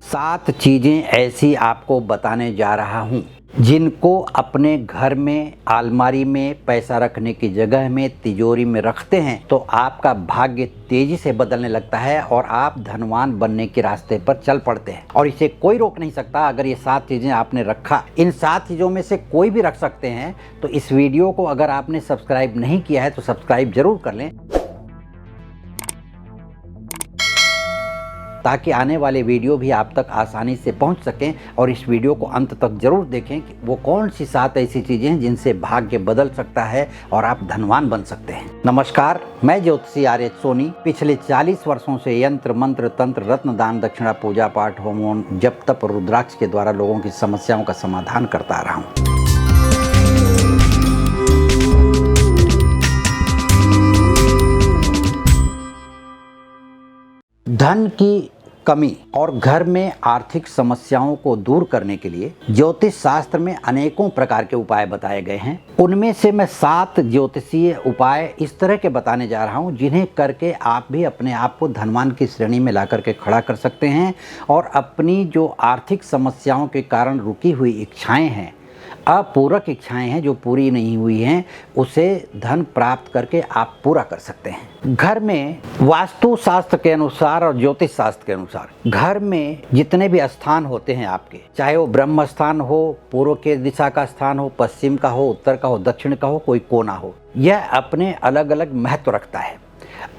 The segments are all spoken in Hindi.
7 चीज़ें ऐसी आपको बताने जा रहा हूँ जिनको अपने घर में, अलमारी में, पैसा रखने की जगह में, तिजोरी में रखते हैं तो आपका भाग्य तेजी से बदलने लगता है और आप धनवान बनने के रास्ते पर चल पड़ते हैं। और इसे कोई रोक नहीं सकता। अगर ये 7 चीज़ें आपने रखा, इन 7 चीज़ों में से कोई भी रख सकते हैं, तो इस वीडियो को अगर आपने सब्सक्राइब नहीं किया है तो सब्सक्राइब जरूर कर लें, ताकि आने वाले वीडियो भी आप तक आसानी से पहुंच सकें। और इस वीडियो को अंत तक जरूर देखें कि वो कौन सी 7 ऐसी चीज़ें हैं जिनसे भाग्य बदल सकता है और आप धनवान बन सकते हैं। नमस्कार, मैं ज्योतिषी आर्य सोनी पिछले 40 वर्षों से यंत्र, मंत्र, तंत्र, रत्न दान, दक्षिणा, पूजा पाठ, होम, जप, तप, रुद्राक्ष के द्वारा लोगों की समस्याओं का समाधान करता आ रहा हूँ। धन की कमी और घर में आर्थिक समस्याओं को दूर करने के लिए ज्योतिष शास्त्र में अनेकों प्रकार के उपाय बताए गए हैं। उनमें से मैं 7 ज्योतिषीय उपाय इस तरह के बताने जा रहा हूं जिन्हें करके आप भी अपने आप को धनवान की श्रेणी में ला करके खड़ा कर सकते हैं और अपनी जो आर्थिक समस्याओं के कारण रुकी हुई इच्छाएं हैं, अपूरक इच्छाएं हैं जो पूरी नहीं हुई हैं, उसे धन प्राप्त करके आप पूरा कर सकते हैं। घर में वास्तु शास्त्र के अनुसार और ज्योतिष शास्त्र के अनुसार घर में जितने भी स्थान होते हैं आपके, चाहे वो ब्रह्म स्थान हो, पूर्व के दिशा का स्थान हो, पश्चिम का हो, उत्तर का हो, दक्षिण का हो, कोई कोना हो, यह अपने अलग अलग महत्व रखता है।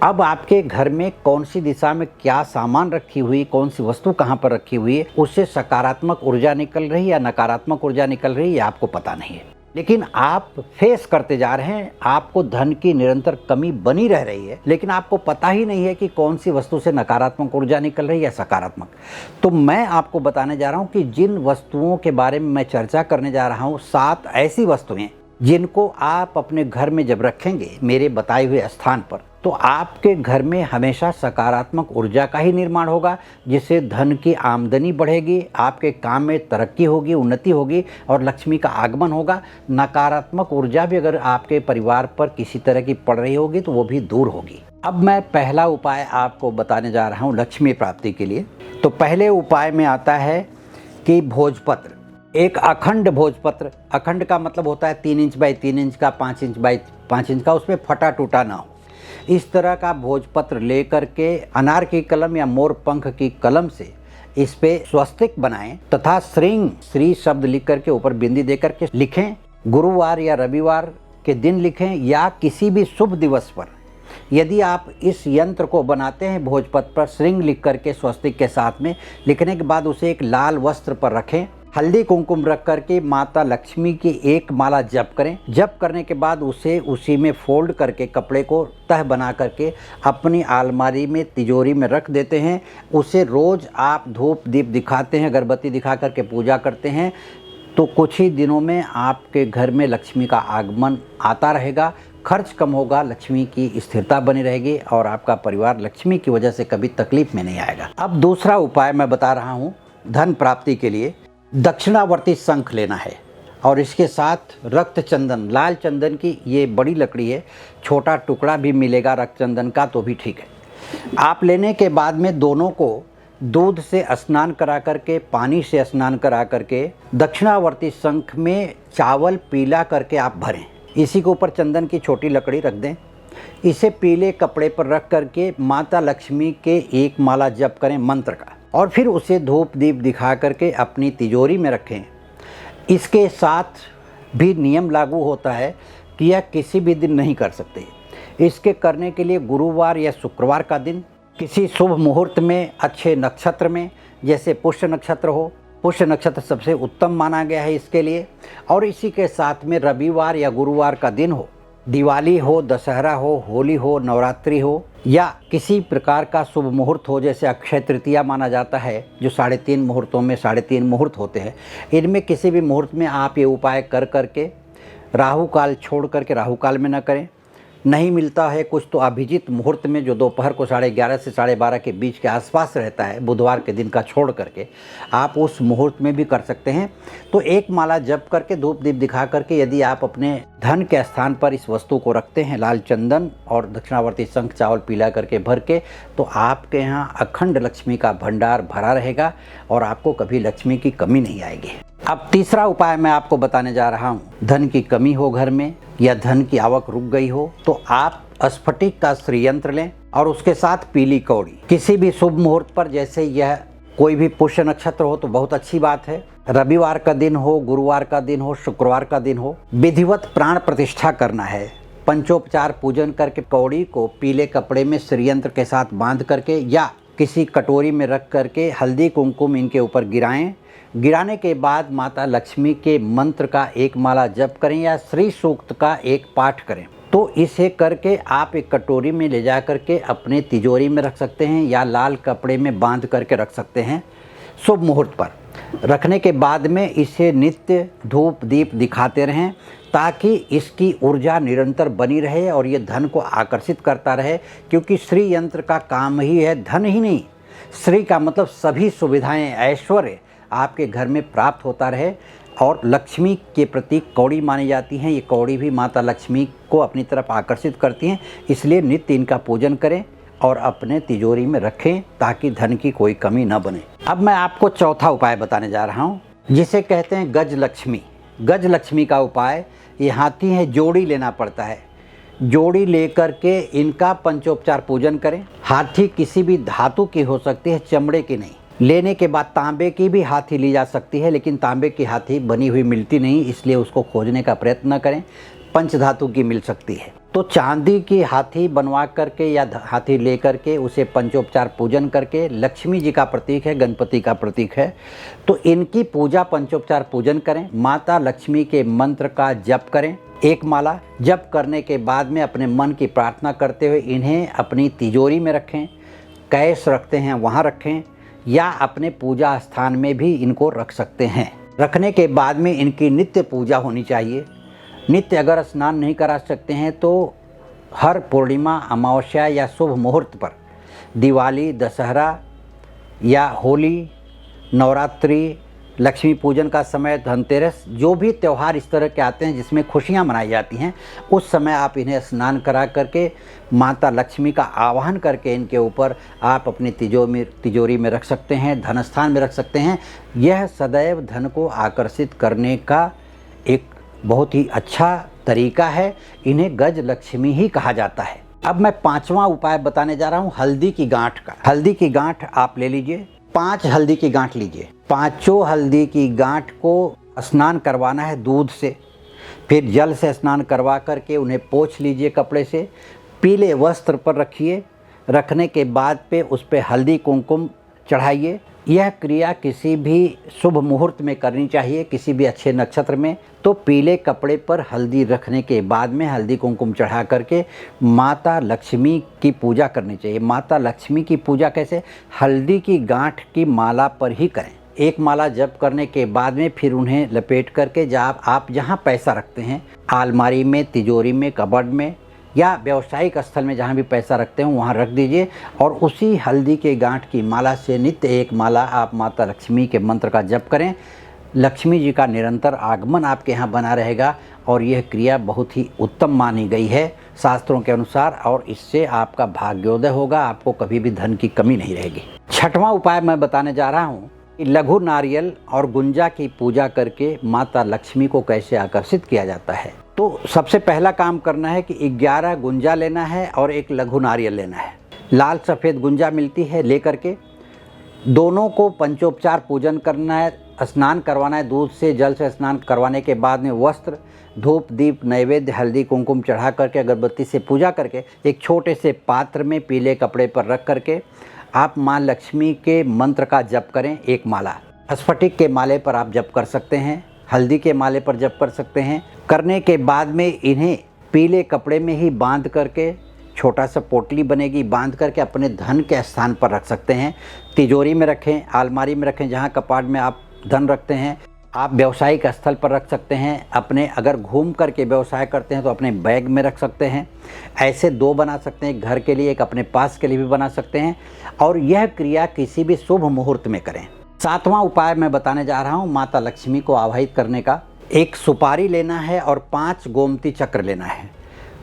अब आपके घर में कौन सी दिशा में क्या सामान रखी हुई, कौन सी वस्तु कहाँ पर रखी हुई है, उससे सकारात्मक ऊर्जा निकल रही है या नकारात्मक ऊर्जा निकल रही है, आपको पता नहीं है। लेकिन आप फेस करते जा रहे हैं, आपको धन की निरंतर कमी बनी रह रही है, लेकिन आपको पता ही नहीं है कि कौन सी वस्तु से नकारात्मक ऊर्जा निकल रही है या सकारात्मक। तो मैं आपको बताने जा रहा हूँ कि जिन वस्तुओं के बारे में मैं चर्चा करने जा रहा हूँ, 7 ऐसी वस्तुएं जिनको आप अपने घर में जब रखेंगे मेरे बताए हुए स्थान पर, तो आपके घर में हमेशा सकारात्मक ऊर्जा का ही निर्माण होगा, जिससे धन की आमदनी बढ़ेगी, आपके काम में तरक्की होगी, उन्नति होगी और लक्ष्मी का आगमन होगा। नकारात्मक ऊर्जा भी अगर आपके परिवार पर किसी तरह की पड़ रही होगी तो वो भी दूर होगी। अब मैं पहला उपाय आपको बताने जा रहा हूँ लक्ष्मी प्राप्ति के लिए। तो पहले उपाय में आता है कि भोजपत्र, एक अखंड भोजपत्र। अखंड का मतलब होता है 3 इंच बाई 3 इंच का, 5 इंच बाई 5 इंच का, उसमें फटा टूटा ना हो। इस तरह का भोजपत्र लेकर के अनार की कलम या मोर पंख की कलम से इस पे स्वस्तिक बनाएं तथा श्री शब्द लिख करके ऊपर बिंदी दे करके लिखें। गुरुवार या रविवार के दिन लिखें या किसी भी शुभ दिवस पर। यदि आप इस यंत्र को बनाते हैं भोजपत्र पर श्री लिख करके स्वस्तिक के साथ में लिखने के बाद उसे एक लाल वस्त्र पर रखें, हल्दी कुमकुम रख करके माता लक्ष्मी की एक माला जप करें। जप करने के बाद उसे उसी में फोल्ड करके कपड़े को तह बना करके अपनी अलमारी में, तिजोरी में रख देते हैं। उसे रोज़ आप धूप दीप दिखाते हैं, अगरबत्ती दिखा करके पूजा करते हैं, तो कुछ ही दिनों में आपके घर में लक्ष्मी का आगमन आता रहेगा, खर्च कम होगा, लक्ष्मी की स्थिरता बनी रहेगी और आपका परिवार लक्ष्मी की वजह से कभी तकलीफ में नहीं आएगा। अब दूसरा उपाय मैं बता रहा हूँ धन प्राप्ति के लिए। दक्षिणावर्ती शंख लेना है और इसके साथ रक्त चंदन, लाल चंदन की ये बड़ी लकड़ी है, छोटा टुकड़ा भी मिलेगा रक्त चंदन का तो भी ठीक है। आप लेने के बाद में दोनों को दूध से स्नान करा करके, पानी से स्नान करा करके दक्षिणावर्ती शंख में चावल पीला करके आप भरें। इसी के ऊपर चंदन की छोटी लकड़ी रख दें। इसे पीले कपड़े पर रख करके माता लक्ष्मी के एक माला जप करें मंत्र का, और फिर उसे धूप दीप दिखा करके अपनी तिजोरी में रखें। इसके साथ भी नियम लागू होता है कि यह किसी भी दिन नहीं कर सकते। इसके करने के लिए गुरुवार या शुक्रवार का दिन, किसी शुभ मुहूर्त में, अच्छे नक्षत्र में, जैसे पुष्य नक्षत्र हो, पुष्य नक्षत्र सबसे उत्तम माना गया है इसके लिए। और इसी के साथ में रविवार या गुरुवार का दिन हो, दिवाली हो, दशहरा हो, होली हो, नवरात्रि हो या किसी प्रकार का शुभ मुहूर्त हो, जैसे अक्षय तृतीया माना जाता है, जो 3.5 मुहूर्तों में 3.5 मुहूर्त होते हैं। इनमें किसी भी मुहूर्त में आप ये उपाय कर करके राहु काल छोड़ करके, राहु काल में न करें, नहीं मिलता है कुछ तो अभिजीत मुहूर्त में जो दोपहर को 11:30 से 12:30 के बीच के आसपास रहता है, बुधवार के दिन का छोड़ करके आप उस मुहूर्त में भी कर सकते हैं। तो एक माला जप करके धूप दीप दिखा करके यदि आप अपने धन के स्थान पर इस वस्तु को रखते हैं, लाल चंदन और दक्षिणावर्ती शंख चावल पीला करके भर के, तो आपके यहाँ अखंड लक्ष्मी का भंडार भरा रहेगा और आपको कभी लक्ष्मी की कमी नहीं आएगी। अब तीसरा उपाय मैं आपको बताने जा रहा हूँ। धन की कमी हो घर में या धन की आवक रुक गई हो तो आप स्फटिक का श्रीयंत्र लें और उसके साथ पीली कौड़ी किसी भी शुभ मुहूर्त पर, जैसे यह कोई भी पुष्य नक्षत्र हो तो बहुत अच्छी बात है, रविवार का दिन हो, गुरुवार का दिन हो, शुक्रवार का दिन हो, विधिवत प्राण प्रतिष्ठा करना है। पंचोपचार पूजन करके कौड़ी को पीले कपड़े में श्रीयंत्र के साथ बांध करके या किसी कटोरी में रख करके हल्दी कुमकुम इनके ऊपर गिराएं। गिराने के बाद माता लक्ष्मी के मंत्र का एक माला जप करें या श्री सूक्त का एक पाठ करें। तो इसे करके आप एक कटोरी में ले जा करके अपने तिजोरी में रख सकते हैं या लाल कपड़े में बांध करके रख सकते हैं। शुभ मुहूर्त पर रखने के बाद में इसे नित्य धूप दीप दिखाते रहें ताकि इसकी ऊर्जा निरंतर बनी रहे और ये धन को आकर्षित करता रहे, क्योंकि श्री यंत्र का काम ही है धन ही नहीं, श्री का मतलब सभी सुविधाएं, ऐश्वर्य आपके घर में प्राप्त होता रहे। और लक्ष्मी के प्रतीक कौड़ी मानी जाती हैं, ये कौड़ी भी माता लक्ष्मी को अपनी तरफ आकर्षित करती हैं, इसलिए नित्य इनका पूजन करें और अपने तिजोरी में रखें ताकि धन की कोई कमी न बने। अब मैं आपको चौथा उपाय बताने जा रहा हूँ, जिसे कहते हैं गज लक्ष्मी। गज लक्ष्मी का उपाय, ये हाथी है, जोड़ी लेना पड़ता है। जोड़ी लेकर के इनका पंचोपचार पूजन करें। हाथी किसी भी धातु की हो सकती है, चमड़े की नहीं। लेने के बाद तांबे की भी हाथी ली जा सकती है, लेकिन तांबे की हाथी बनी हुई मिलती नहीं, इसलिए उसको खोजने का प्रयत्न न करें। पंचधातु की मिल सकती है। तो चांदी की हाथी बनवा करके या हाथी ले करके उसे पंचोपचार पूजन करके, लक्ष्मी जी का प्रतीक है, गणपति का प्रतीक है, तो इनकी पूजा पंचोपचार पूजन करें। माता लक्ष्मी के मंत्र का जप करें, एक माला जप करने के बाद में अपने मन की प्रार्थना करते हुए इन्हें अपनी तिजोरी में रखें। कैश रखते हैं वहाँ रखें या अपने पूजा स्थान में भी इनको रख सकते हैं। रखने के बाद में इनकी नित्य पूजा होनी चाहिए। नित्य अगर स्नान नहीं करा सकते हैं तो हर पूर्णिमा, अमावस्या या शुभ मुहूर्त पर, दिवाली, दशहरा या होली, नवरात्रि, लक्ष्मी पूजन का समय, धनतेरस, जो भी त्यौहार इस तरह के आते हैं जिसमें खुशियां मनाई जाती हैं, उस समय आप इन्हें स्नान करा करके माता लक्ष्मी का आवाहन करके इनके ऊपर आप अपनी तिजोरी में रख सकते हैं, धन स्थान में रख सकते हैं। यह सदैव धन को आकर्षित करने का एक बहुत ही अच्छा तरीका है। इन्हें गज लक्ष्मी ही कहा जाता है। अब मैं पांचवा उपाय बताने जा रहा हूँ, हल्दी की गांठ का। हल्दी की गांठ आप ले लीजिए, 5 हल्दी की गांठ लीजिए। पांचों हल्दी की गांठ को स्नान करवाना है दूध से, फिर जल से स्नान करवा करके उन्हें पोंछ लीजिए कपड़े से, पीले वस्त्र पर रखिए। रखने के बाद पे उस पर हल्दी कुमकुम चढ़ाइए। यह क्रिया किसी भी शुभ मुहूर्त में करनी चाहिए, किसी भी अच्छे नक्षत्र में। तो पीले कपड़े पर हल्दी रखने के बाद में हल्दी कुमकुम चढ़ा करके माता लक्ष्मी की पूजा करनी चाहिए। माता लक्ष्मी की पूजा कैसे? हल्दी की गांठ की माला पर ही करें। एक माला जप करने के बाद में फिर उन्हें लपेट करके जब आप जहाँ पैसा रखते हैं, अलमारी में, तिजोरी में, कबर्ड में या व्यावसायिक स्थल में जहाँ भी पैसा रखते हो वहाँ रख दीजिए और उसी हल्दी के गांठ की माला से नित्य एक माला आप माता लक्ष्मी के मंत्र का जप करें। लक्ष्मी जी का निरंतर आगमन आपके यहाँ बना रहेगा और यह क्रिया बहुत ही उत्तम मानी गई है शास्त्रों के अनुसार, और इससे आपका भाग्योदय होगा, आपको कभी भी धन की कमी नहीं रहेगी। छठवां उपाय मैं बताने जा रहा हूँ कि लघु नारियल और गुंजा की पूजा करके माता लक्ष्मी को कैसे आकर्षित किया जाता है। तो सबसे पहला काम करना है कि 11 गुंजा लेना है और एक लघु नारियल लेना है। लाल सफ़ेद गुंजा मिलती है, लेकर के दोनों को पंचोपचार पूजन करना है, स्नान करवाना है दूध से, जल से स्नान करवाने के बाद में वस्त्र, धूप दीप, नैवेद्य, हल्दी कुमकुम चढ़ा करके अगरबत्ती से पूजा करके एक छोटे से पात्र में पीले कपड़े पर रख करके आप माँ लक्ष्मी के मंत्र का जप करें। एक माला स्फटिक के माले पर आप जप कर सकते हैं, हल्दी के माले पर जप कर सकते हैं। करने के बाद में इन्हें पीले कपड़े में ही बांध करके, छोटा सा पोटली बनेगी, बांध करके अपने धन के स्थान पर रख सकते हैं। तिजोरी में रखें, अलमारी में रखें, जहाँ कपाट में आप धन रखते हैं। आप व्यवसायिक स्थल पर रख सकते हैं, अपने अगर घूम करके व्यवसाय करते हैं तो अपने बैग में रख सकते हैं। ऐसे 2 बना सकते हैं, एक घर के लिए एक अपने पास के लिए भी बना सकते हैं। और यह क्रिया किसी भी शुभ मुहूर्त में करें। 7वां उपाय मैं बताने जा रहा हूँ माता लक्ष्मी को आवाहित करने का। एक सुपारी लेना है और 5 गोमती चक्र लेना है।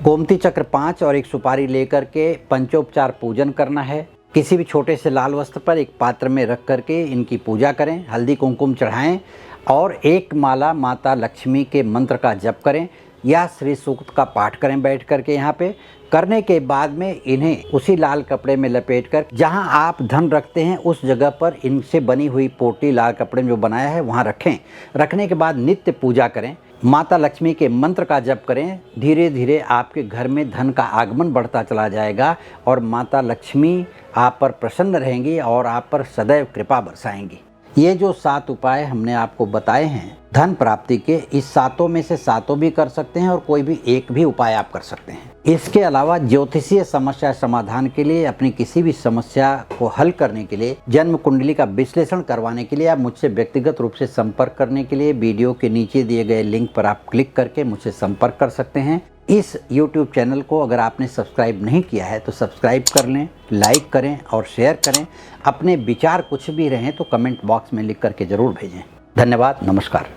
गोमती चक्र 5 और एक सुपारी लेकर के पंचोपचार पूजन करना है। किसी भी छोटे से लाल वस्त्र पर एक पात्र में रख करके इनकी पूजा करें, हल्दी कुमकुम चढ़ाएं और एक माला माता लक्ष्मी के मंत्र का जप करें या श्री सूक्त का पाठ करें बैठ करके। यहाँ पे करने के बाद में इन्हें उसी लाल कपड़े में लपेटकर जहाँ आप धन रखते हैं उस जगह पर इनसे बनी हुई पोटली लाल कपड़े में जो बनाया है वहाँ रखें। रखने के बाद नित्य पूजा करें, माता लक्ष्मी के मंत्र का जप करें। धीरे धीरे आपके घर में धन का आगमन बढ़ता चला जाएगा और माता लक्ष्मी आप पर प्रसन्न रहेंगी और आप पर सदैव कृपा बरसाएंगी। ये जो 7 उपाय हमने आपको बताए हैं धन प्राप्ति के, इस 7 में से 7 भी कर सकते हैं और कोई भी एक भी उपाय आप कर सकते हैं। इसके अलावा ज्योतिषीय समस्या समाधान के लिए, अपनी किसी भी समस्या को हल करने के लिए, जन्म कुंडली का विश्लेषण करवाने के लिए आप मुझसे व्यक्तिगत रूप से संपर्क करने के लिए वीडियो के नीचे दिए गए लिंक पर आप क्लिक करके मुझसे संपर्क कर सकते हैं। इस YouTube चैनल को अगर आपने सब्सक्राइब नहीं किया है तो सब्सक्राइब कर लें, लाइक करें और शेयर करें। अपने विचार कुछ भी रहें तो कमेंट बॉक्स में लिख करके ज़रूर भेजें। धन्यवाद, नमस्कार।